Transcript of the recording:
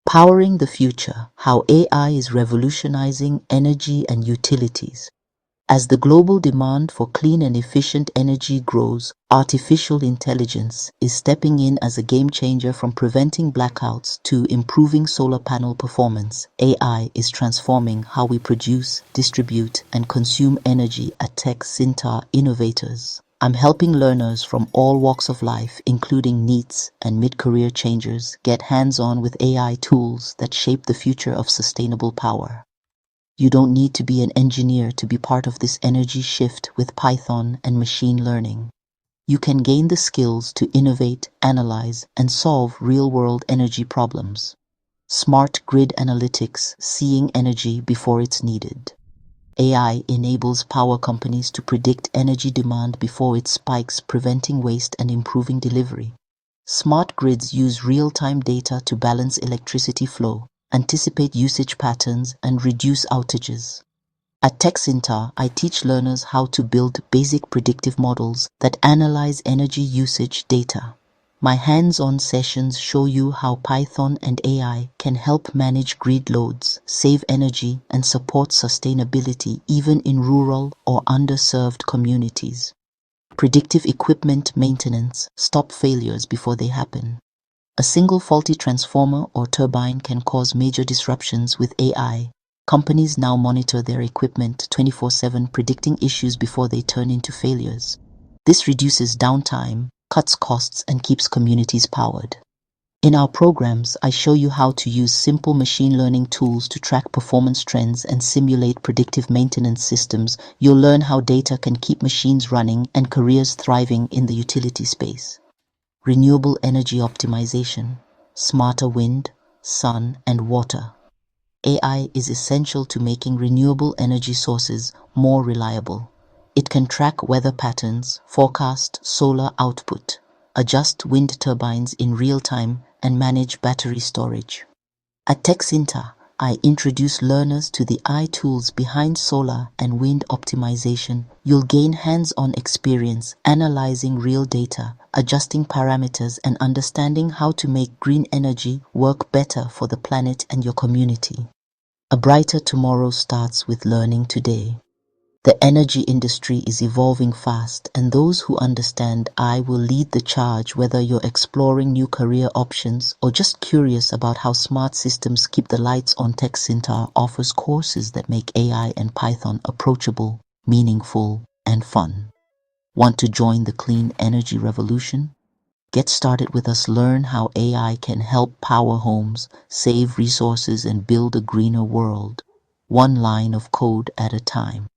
Powering the Future: How AI is Revolutionizing Energy and Utilities. As the global demand for clean and efficient energy grows, artificial intelligence is stepping in as a game changer. From preventing blackouts to improving solar panel performance, AI is transforming how we produce, distribute, and consume energy at TechSyntar Innovators. I'm helping learners from all walks of life, including NEETs and mid-career changers, get hands-on with AI tools that shape the future of sustainable power. You don't need to be an engineer to be part of this energy shift with Python and machine learning. You can gain the skills to innovate, analyze, and solve real-world energy problems. Smart grid analytics: seeing energy before it's needed. AI enables power companies to predict energy demand before it spikes, preventing waste and improving delivery. Smart grids use real-time data to balance electricity flow, anticipate usage patterns, and reduce outages. At TechSyntar, I teach learners how to build basic predictive models that analyze energy usage data. My hands-on sessions show you how Python and AI can help manage grid loads, save energy, and support sustainability even in rural or underserved communities. Predictive equipment maintenance: stop failures before they happen. A single faulty transformer or turbine can cause major disruptions. With AI, companies now monitor their equipment 24/7, predicting issues before they turn into failures. This reduces downtime, cuts costs, and keeps communities powered. In our programs, I show you how to use simple machine learning tools to track performance trends and simulate predictive maintenance systems. You'll learn how data can keep machines running and careers thriving in the utility space. Renewable energy optimization: smarter wind, sun, and water. AI is essential to making renewable energy sources more reliable. It can track weather patterns, forecast solar output, adjust wind turbines in real time, and manage battery storage. At TechSyntar, I introduce learners to the AI tools behind solar and wind optimization. You'll gain hands-on experience analyzing real data, adjusting parameters, and understanding how to make green energy work better for the planet and your community. A brighter tomorrow starts with learning today. The energy industry is evolving fast, and those who understand AI will lead the charge. Whether you're exploring new career options or just curious about how smart systems keep the lights on, TechSyntar offers courses that make AI and Python approachable, meaningful, and fun. Want to join the clean energy revolution? Get started with us. Learn how AI can help power homes, save resources, and build a greener world, one line of code at a time.